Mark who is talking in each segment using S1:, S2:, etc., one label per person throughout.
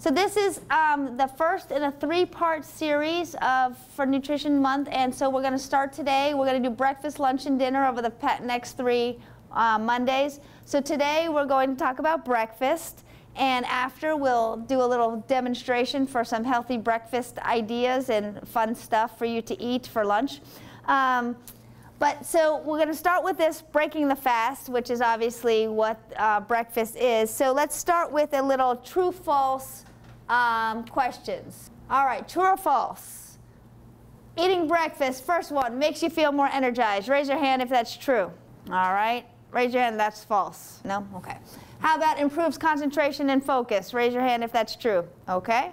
S1: So this is the first in a 3-part series for Nutrition Month, and so we're going to start today. We're going to do breakfast, lunch, and dinner over the next 3 Mondays. So today we're going to talk about breakfast, and after we'll do a little demonstration for some healthy breakfast ideas and fun stuff for you to eat for lunch. So we're going to start with this, breaking the fast, which is obviously what breakfast is. So let's start with a little true-false questions. All right, true or false? Eating breakfast, first one, makes you feel more energized. Raise your hand if that's true. All right, raise your hand if that's false. No? Okay. How about improves concentration and focus? Raise your hand if that's true. Okay.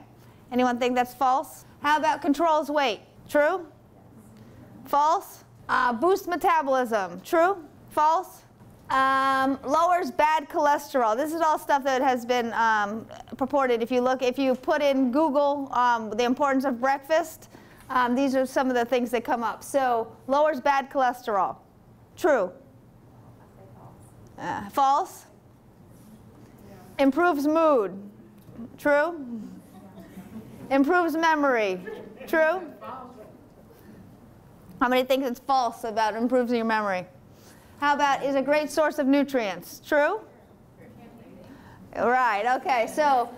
S1: Anyone think that's false? How about controls weight? True? False? Boosts metabolism. True? False? Lowers bad cholesterol. This is all stuff that has been purported. If you put in Google the importance of breakfast, these are some of the things that come up. So lowers bad cholesterol. True? False? Improves mood. True? Improves memory. True? How many think it's false about improving your memory? How about is a great source of nutrients? True? Right, okay, so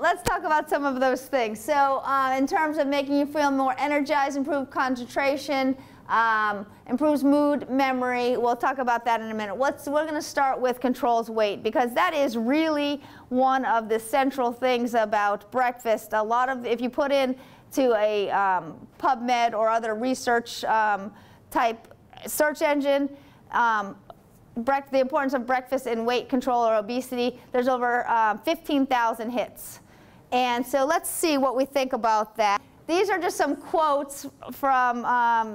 S1: let's talk about some of those things. So in terms of making you feel more energized, improve concentration, improves mood, memory, we'll talk about that in a minute. We're going to start with controls weight, because that is really one of the central things about breakfast. If you put in to a PubMed or other research type search engine, the importance of breakfast in weight control or obesity, there's over 15,000 hits. And so let's see what we think about that. These are just some quotes from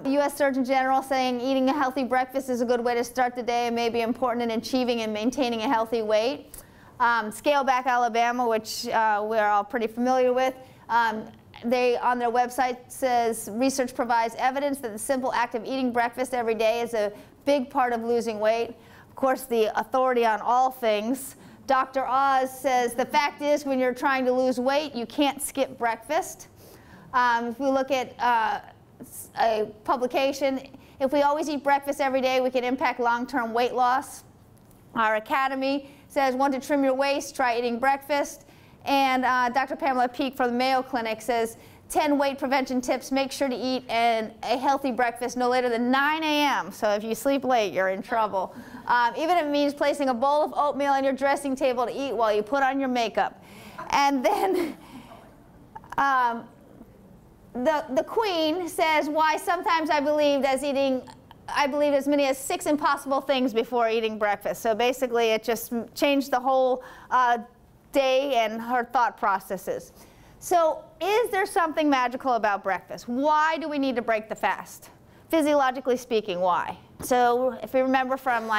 S1: the U.S. Surgeon General saying eating a healthy breakfast is a good way to start the day and may be important in achieving and maintaining a healthy weight. Scaleback Alabama, which we're all pretty familiar with, they, on their website, says research provides evidence that the simple act of eating breakfast every day is a big part of losing weight. Of course, the authority on all things, Dr. Oz, says the fact is when you're trying to lose weight, you can't skip breakfast. If we look at a publication, if we always eat breakfast every day, we can impact long-term weight loss. Our Academy says, want to trim your waist, try eating breakfast. And Dr. Pamela Peake from the Mayo Clinic says, 10 weight prevention tips, make sure to eat a healthy breakfast no later than 9 a.m. So if you sleep late, you're in trouble. Even if it means placing a bowl of oatmeal on your dressing table to eat while you put on your makeup. And then the Queen says, why sometimes I believe as many as 6 impossible things before eating breakfast. So basically it just changed the whole day and her thought processes. So is there something magical about breakfast? Why do we need to break the fast? Physiologically speaking, why? So if you remember from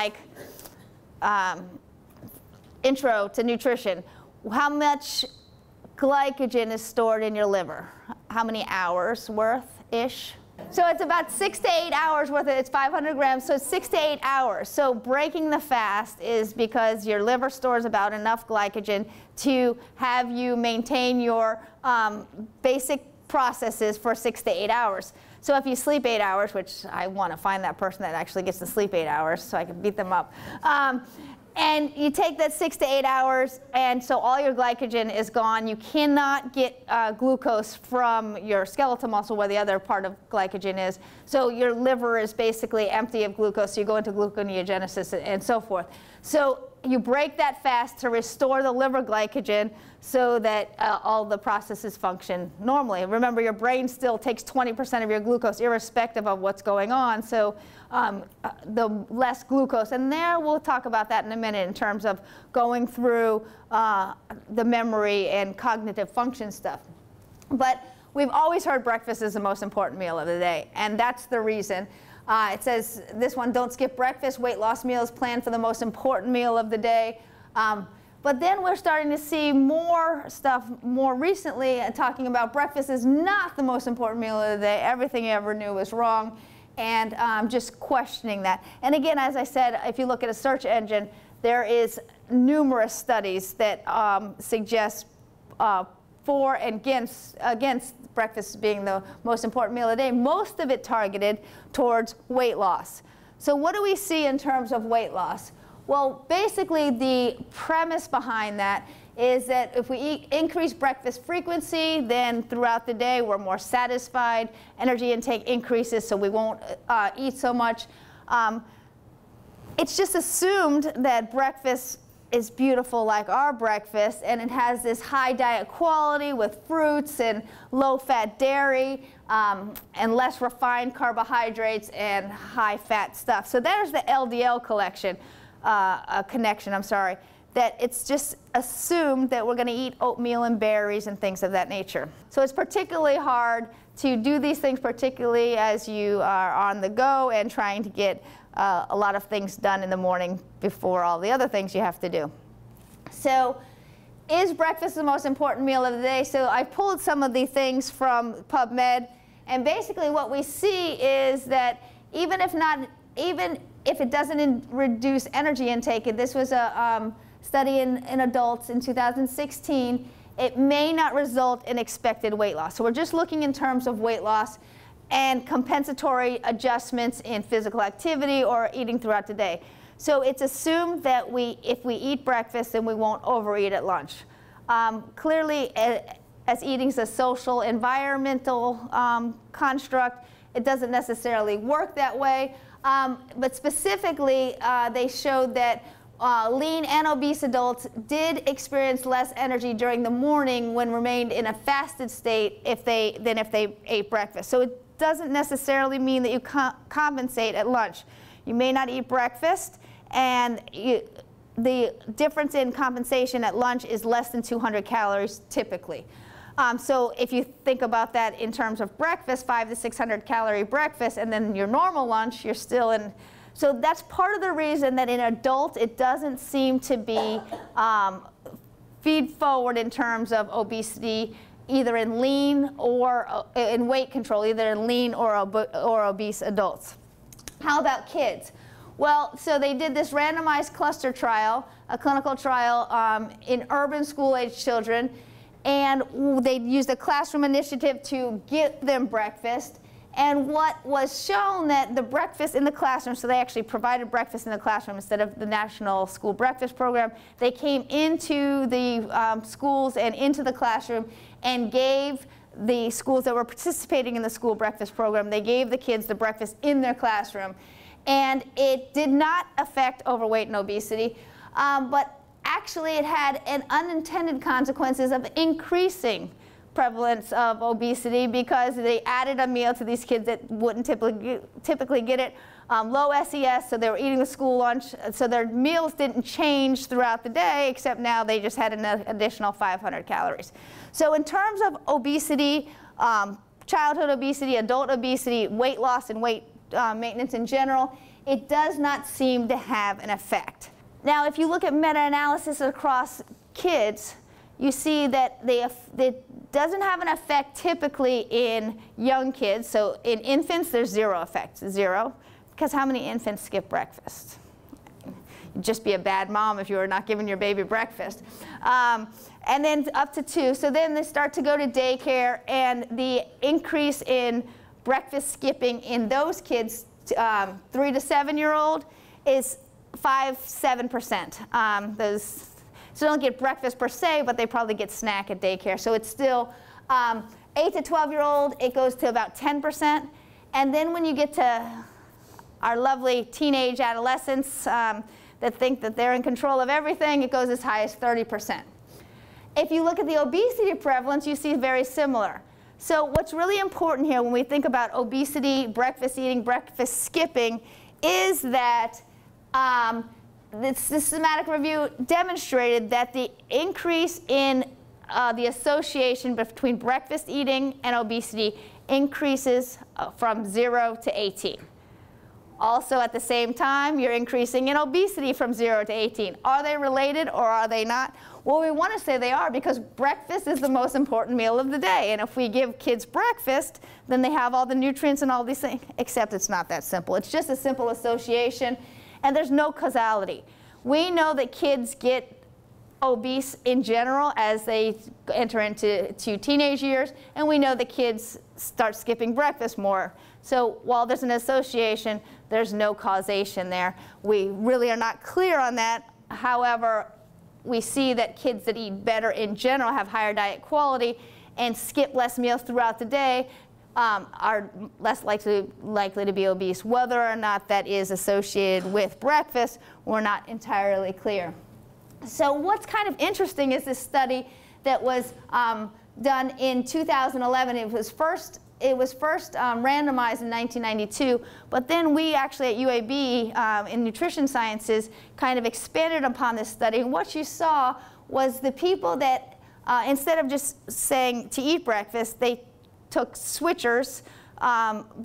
S1: intro to nutrition, how much glycogen is stored in your liver? How many hours worth-ish? So it's about 6 to 8 hours worth. It's 500 grams, so it's 6 to 8 hours. So breaking the fast is because your liver stores about enough glycogen to have you maintain your basic processes for 6 to 8 hours. So if you sleep 8 hours, which I want to find that person that actually gets to sleep 8 hours so I can beat them up. And you take that 6 to 8 hours, and so all your glycogen is gone. You cannot get glucose from your skeletal muscle where the other part of glycogen is. So your liver is basically empty of glucose, so you go into gluconeogenesis and so forth. So you break that fast to restore the liver glycogen so that all the processes function normally. Remember, your brain still takes 20% of your glucose irrespective of what's going on, so the less glucose. And there, we'll talk about that in a minute in terms of going through the memory and cognitive function stuff. But we've always heard breakfast is the most important meal of the day, and that's the reason. It says, this one, don't skip breakfast. Weight loss meals planned for the most important meal of the day. But then we're starting to see more stuff more recently talking about breakfast is not the most important meal of the day. Everything you ever knew was wrong. And just questioning that. And again, as I said, if you look at a search engine, there is numerous studies that suggest for and against breakfast being the most important meal of the day, most of it targeted towards weight loss. So what do we see in terms of weight loss? Well, basically the premise behind that is that if we increase breakfast frequency, then throughout the day we're more satisfied, energy intake increases, so we won't eat so much. It's just assumed that breakfast is beautiful like our breakfast, and it has this high diet quality with fruits and low-fat dairy and less refined carbohydrates and high-fat stuff. So there's the LDL connection, that it's just assumed that we're going to eat oatmeal and berries and things of that nature. So it's particularly hard to do these things, particularly as you are on the go and trying to get a lot of things done in the morning before all the other things you have to do. So is breakfast the most important meal of the day? So I pulled some of the things from PubMed, and basically what we see is that even if it doesn't reduce energy intake, and this was a study in adults in 2016, it may not result in expected weight loss. So we're just looking in terms of weight loss and compensatory adjustments in physical activity or eating throughout the day. So it's assumed that if we eat breakfast, then we won't overeat at lunch. Clearly, as eating is a social, environmental construct, it doesn't necessarily work that way. But specifically, they showed that lean and obese adults did experience less energy during the morning when remained in a fasted state than if they ate breakfast. So it doesn't necessarily mean that you compensate at lunch. You may not eat breakfast, and the difference in compensation at lunch is less than 200 calories typically. So if you think about that in terms of breakfast, 500 to 600 calorie breakfast, and then your normal lunch, you're still in. So that's part of the reason that in adults it doesn't seem to be feed forward in terms of obesity, either in lean or in weight control, either in lean or obese adults. How about kids? Well, so they did this randomized cluster trial, a clinical trial in urban school-age children, and they used a classroom initiative to get them breakfast. And what was shown that the breakfast in the classroom, so they actually provided breakfast in the classroom instead of the National School Breakfast Program, they came into the schools and into the classroom and gave the schools that were participating in the school breakfast program, they gave the kids the breakfast in their classroom. And it did not affect overweight and obesity, but actually it had an unintended consequences of increasing prevalence of obesity because they added a meal to these kids that wouldn't typically get it. Low SES, so they were eating the school lunch, so their meals didn't change throughout the day, except now they just had an additional 500 calories. So in terms of obesity, childhood obesity, adult obesity, weight loss and weight maintenance in general, it does not seem to have an effect. Now, if you look at meta-analysis across kids, you see that it doesn't have an effect typically in young kids. So in infants, there's zero effect, zero, because how many infants skip breakfast? You'd just be a bad mom if you were not giving your baby breakfast. And then up to 2. So then they start to go to daycare, and the increase in breakfast skipping in those kids, 3 to 7-year-old, is 5–7%. So they don't get breakfast per se, but they probably get snack at daycare. So it's still 8 to 12-year-old, it goes to about 10%. And then when you get to our lovely teenage adolescents that think that they're in control of everything, it goes as high as 30%. If you look at the obesity prevalence, you see very similar. So what's really important here when we think about obesity, breakfast eating, breakfast skipping, is that the systematic review demonstrated that the increase in the association between breakfast eating and obesity increases from 0 to 18. Also, at the same time, you're increasing in obesity from 0 to 18. Are they related or are they not? Well, we want to say they are because breakfast is the most important meal of the day. And if we give kids breakfast, then they have all the nutrients and all these things, except it's not that simple. It's just a simple association, and there's no causality. We know that kids get obese in general as they enter into teenage years, and we know the kids start skipping breakfast more. So while there's an association, there's no causation there. We really are not clear on that. However, we see that kids that eat better in general have higher diet quality and skip less meals throughout the day are less likely to be obese. Whether or not that is associated with breakfast, we're not entirely clear. So what's kind of interesting is this study that was done in 2011. It was first randomized in 1992, but then we actually at UAB in nutrition sciences kind of expanded upon this study. And what you saw was the people that instead of just saying to eat breakfast, they took switchers,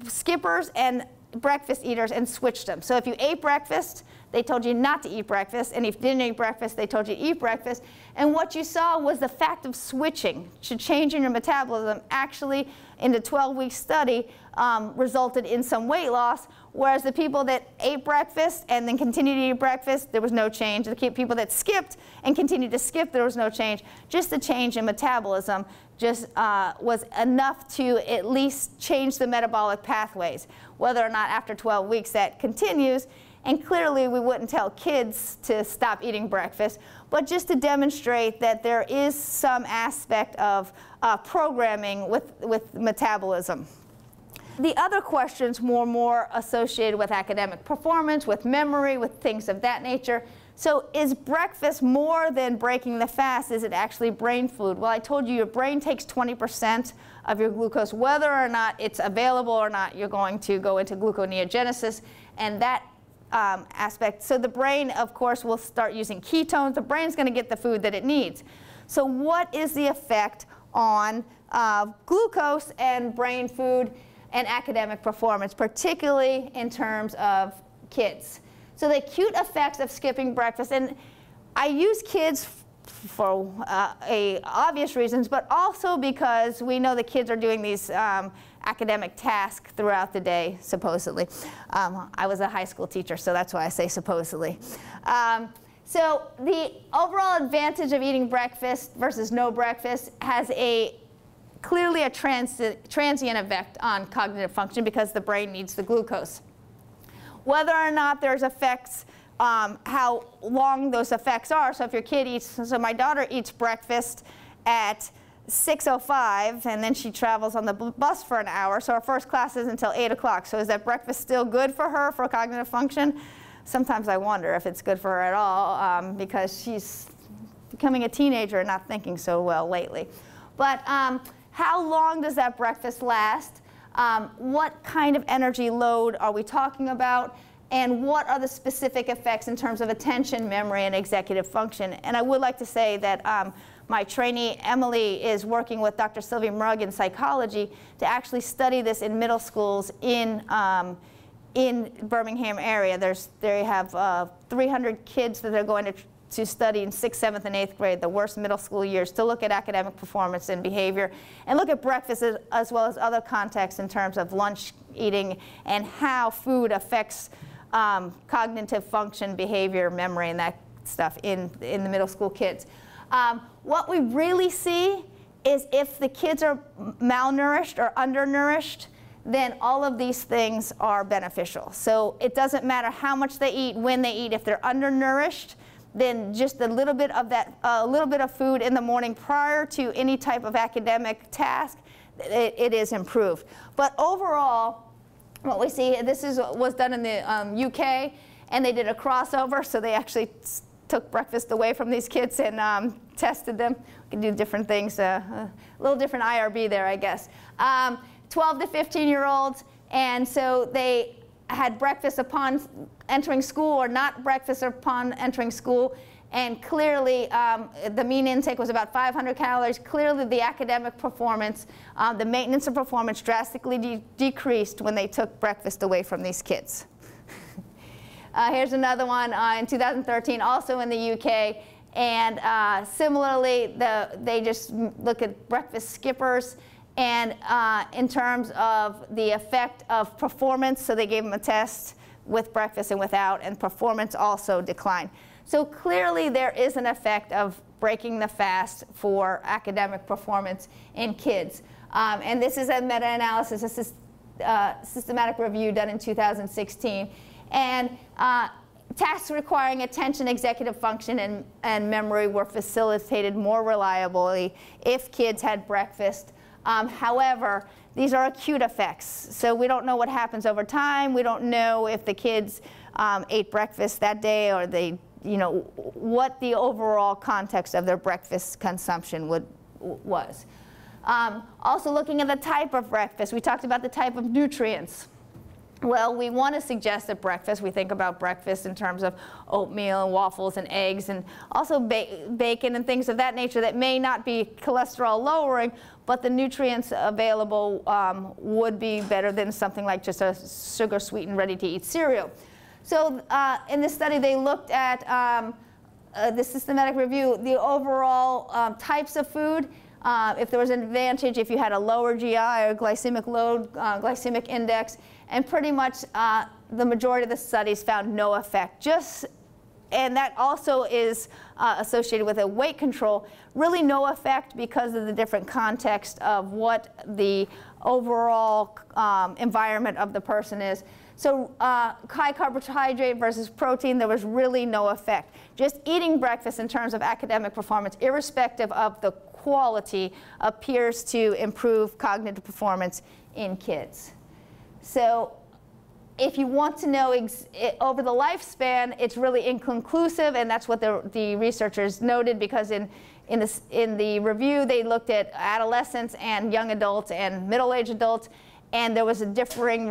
S1: skippers, and breakfast eaters and switched them. So if you ate breakfast, they told you not to eat breakfast, and if you didn't eat breakfast, they told you to eat breakfast. And what you saw was the fact of switching, changing your metabolism, actually in the 12-week study resulted in some weight loss, whereas the people that ate breakfast and then continued to eat breakfast, there was no change. The people that skipped and continued to skip, there was no change. Just the change in metabolism just was enough to at least change the metabolic pathways. Whether or not after 12 weeks that continues, and clearly we wouldn't tell kids to stop eating breakfast, but just to demonstrate that there is some aspect of programming with metabolism. The other questions were more associated with academic performance, with memory, with things of that nature. So is breakfast more than breaking the fast? Is it actually brain food? Well, I told you your brain takes 20% of your glucose. Whether or not it's available or not, you're going to go into gluconeogenesis, and that aspect. So the brain, of course, will start using ketones. The brain's going to get the food that it needs. So what is the effect on glucose and brain food and academic performance, particularly in terms of kids? So the acute effects of skipping breakfast, and I use kids for obvious reasons, but also because we know the kids are doing these academic tasks throughout the day, supposedly. I was a high school teacher, so that's why I say supposedly. So the overall advantage of eating breakfast versus no breakfast has clearly a transient effect on cognitive function because the brain needs the glucose. Whether or not there's effects, how long those effects are. So if your kid eats, so my daughter eats breakfast at 6:05, and then she travels on the bus for an hour. So her first class is until 8 o'clock. So is that breakfast still good for her for cognitive function? Sometimes I wonder if it's good for her at all because she's becoming a teenager and not thinking so well lately. But how long does that breakfast last? What kind of energy load are we talking about? And what are the specific effects in terms of attention, memory, and executive function? And I would like to say that my trainee, Emily, is working with Dr. Sylvia Mrugh in psychology to actually study this in middle schools in Birmingham area. They have 300 kids that are going to study in 6th, 7th, and 8th grade, the worst middle school years, to look at academic performance and behavior, and look at breakfast as well as other contexts in terms of lunch eating and how food affects cognitive function, behavior, memory, and that stuff in the middle school kids. What we really see is if the kids are malnourished or undernourished, then all of these things are beneficial. So it doesn't matter how much they eat, when they eat. If they're undernourished, then just a little bit of food in the morning prior to any type of academic task, it is improved. But overall, what we see, this was done in the UK, and they did a crossover, so they actually took breakfast away from these kids and tested them. We can do different things, a little different IRB there, I guess. 12 to 15-year-olds, and so they had breakfast upon entering school or not breakfast upon entering school, and clearly the mean intake was about 500 calories. Clearly the academic performance, the maintenance of performance drastically decreased when they took breakfast away from these kids. Here's another one in 2013, also in the UK, and similarly they just look at breakfast skippers. And in terms of the effect of performance, so they gave them a test with breakfast and without, and performance also declined. So clearly there is an effect of breaking the fast for academic performance in kids. And this is a meta-analysis, a systematic review done in 2016. And tasks requiring attention, executive function, and memory were facilitated more reliably if kids had breakfast. However, these are acute effects, so we don't know what happens over time. We don't know if the kids ate breakfast that day, or they, what the overall context of their breakfast consumption was. Also looking at the type of breakfast, we talked about the type of nutrients. Well, we want to suggest that breakfast, we think about breakfast in terms of oatmeal and waffles and eggs, and also bacon and things of that nature that may not be cholesterol lowering, but the nutrients available would be better than something like just a sugar sweetened ready to eat cereal. So in this study they looked at the systematic review, the overall types of food. If there was an advantage if you had a lower GI or glycemic load, glycemic index, and pretty much the majority of the studies found no effect. And that also is associated with a weight control, really no effect because of the different context of what the overall environment of the person is. So high carbohydrate versus protein, there was really no effect. Just eating breakfast in terms of academic performance, irrespective of the quality, appears to improve cognitive performance in kids. So if you want to know over the lifespan, it's really inconclusive, and that's what the researchers noted, because in the review they looked at adolescents and young adults and middle-aged adults, and there was differing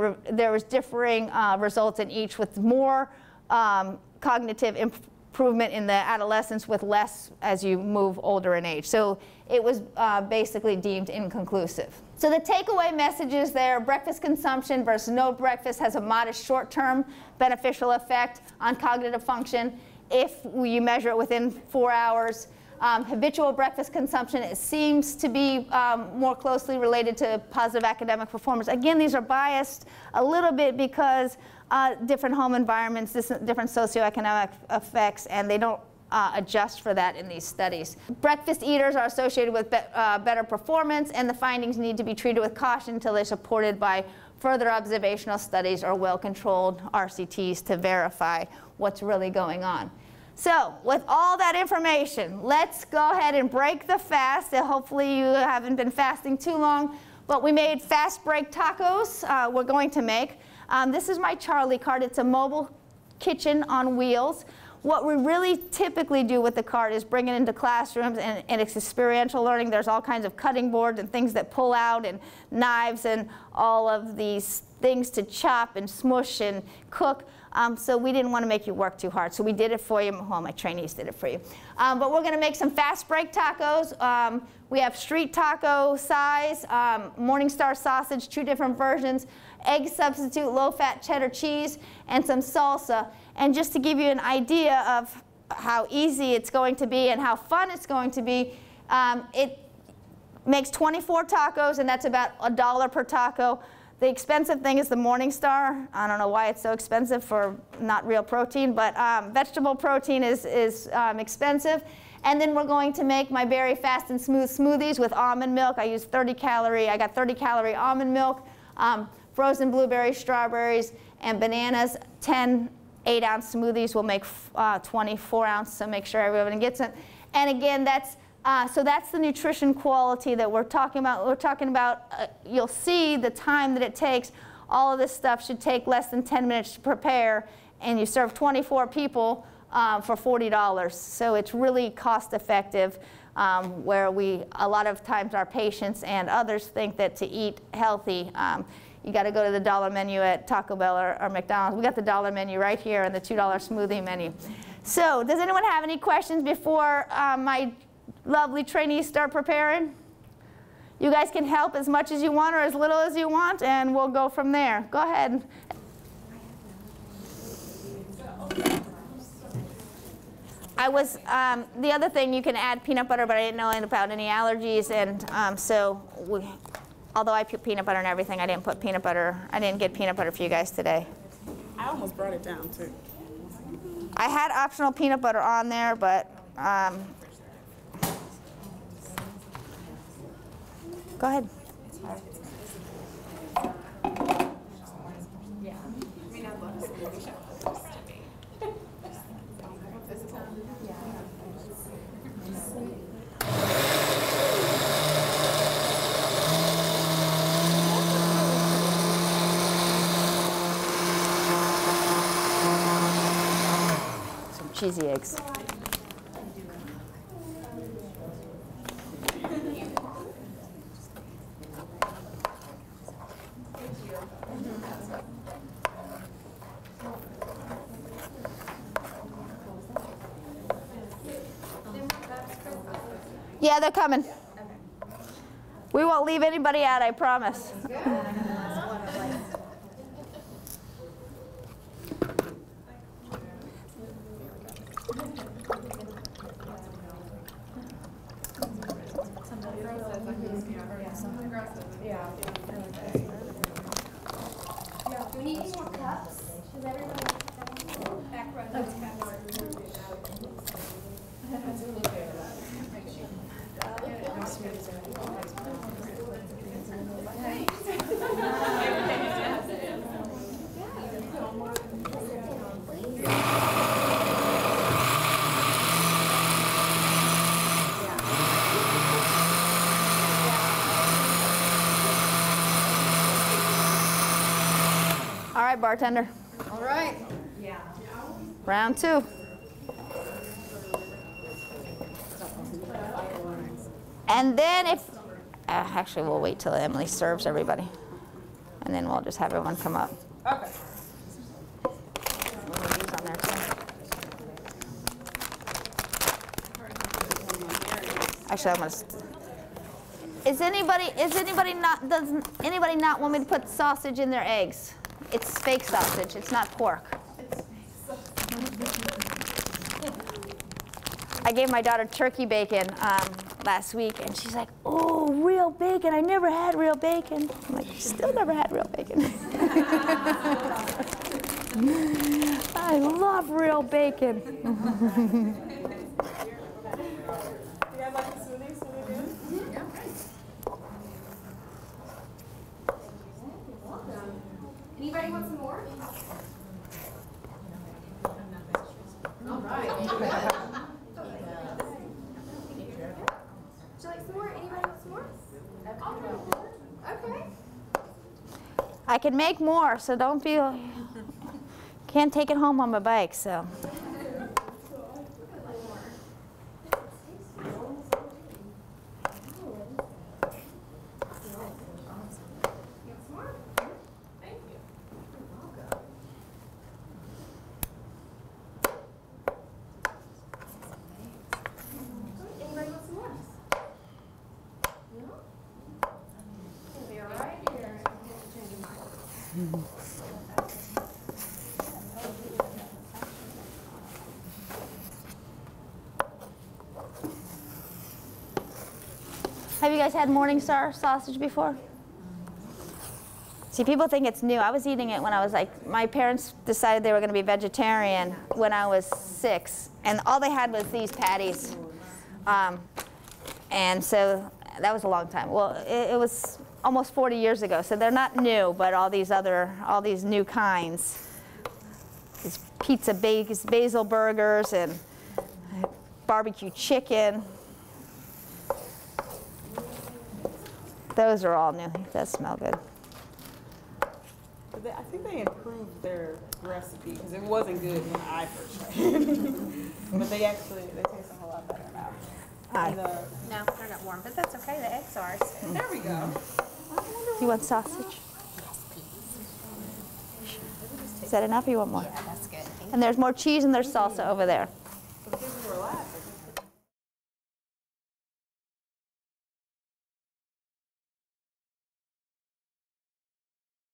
S1: results in each, with more cognitive improvement in the adolescents, with less as you move older in age. So it was basically deemed inconclusive. So the takeaway messages there: breakfast consumption versus no breakfast has a modest short-term beneficial effect on cognitive function if you measure it within 4 hours. Habitual breakfast consumption, it seems to be more closely related to positive academic performance. Again, these are biased a little bit because different home environments, different socioeconomic effects, and they don't adjust for that in these studies. Breakfast eaters are associated with better performance, and the findings need to be treated with caution until they're supported by further observational studies or well-controlled RCTs to verify what's really going on. So with all that information, let's go ahead and break the fast. Hopefully you haven't been fasting too long, but we made fast break tacos we're going to make. This is my Charlie cart. It's a mobile kitchen on wheels. What we really typically do with the cart is bring it into classrooms, and it's experiential learning. There's all kinds of cutting boards and things that pull out, and knives, and all of these things to chop and smush and cook. So we didn't want to make you work too hard. So we did it for you. Well, my trainees did it for you. But we're going to make some fast break tacos. We have street taco size, Morningstar sausage, 2 different versions, egg substitute, low-fat cheddar cheese, and some salsa. And just to give you an idea of how easy it's going to be and how fun it's going to be, it makes 24 tacos, and that's about $1 per taco. The expensive thing is the Morningstar. I don't know why it's so expensive for not real protein, but vegetable protein is expensive. And then we're going to make my very fast and smooth smoothies with almond milk. I use I got 30-calorie almond milk, frozen blueberries, strawberries, and bananas. 10 8-ounce smoothies will make 24-ounce, so make sure everybody gets it. And again, so that's the nutrition quality that we're talking about. We're talking about, you'll see the time that it takes. All of this stuff should take less than 10 minutes to prepare, and you serve 24 people for $40. So it's really cost effective, where a lot of times our patients and others think that to eat healthy, you got to go to the dollar menu at Taco Bell or McDonald's. We got the dollar menu right here and the $2 smoothie menu. So does anyone have any questions before my lovely trainees start preparing? You guys can help as much as you want or as little as you want, and we'll go from there. Go ahead. The other thing, you can add peanut butter, but I didn't know about any allergies, and although I put peanut butter in everything, I didn't get peanut butter for you guys today.
S2: I almost brought it down too.
S1: I had optional peanut butter on there, but go ahead. Some cheesy eggs. Yeah, they're coming. We won't leave anybody out, I promise.
S3: Do we need any more cups? Does everybody back row needs cups?
S1: All right, bartender.
S3: All right.
S1: Round two. And then if, actually we'll wait till Emily serves everybody. And then we'll just have everyone come up.
S2: Okay.
S1: We'll leave these on there too. Actually, I'm gonna. Does anybody not want me to put sausage in their eggs? It's fake sausage. It's not pork. I gave my daughter turkey bacon last week, and she's like, "Oh, real bacon! I never had real bacon." I'm like, "Still never had real bacon." I love real bacon.
S2: You guys like the smoothies?
S3: Anybody want some more? All right. Would you like some more? Anybody want some more? Okay.
S1: I can make more, so don't feel. Can't take it home on my bike, so.
S3: Anybody want some more? No? It'll be all right here. Change your mind.
S1: Have you guys had Morningstar sausage before? See, people think it's new. I was eating it when I was like, my parents decided they were going to be vegetarian when I was 6, and all they had was these patties. And so that was a long time. Well, it was almost 40 years ago, so they're not new, but all these new kinds. These pizza basil burgers and barbecue chicken. Those are all new. That smell good.
S2: I think they improved their recipe because it wasn't good when I first tried it. But they taste a whole lot better now. And,
S3: No, they're not warm, but that's okay. The eggs are.
S2: there we go.
S1: You want sausage? Is that enough or you want more?
S3: Yeah, that's good.
S1: And there's more cheese and there's salsa over there.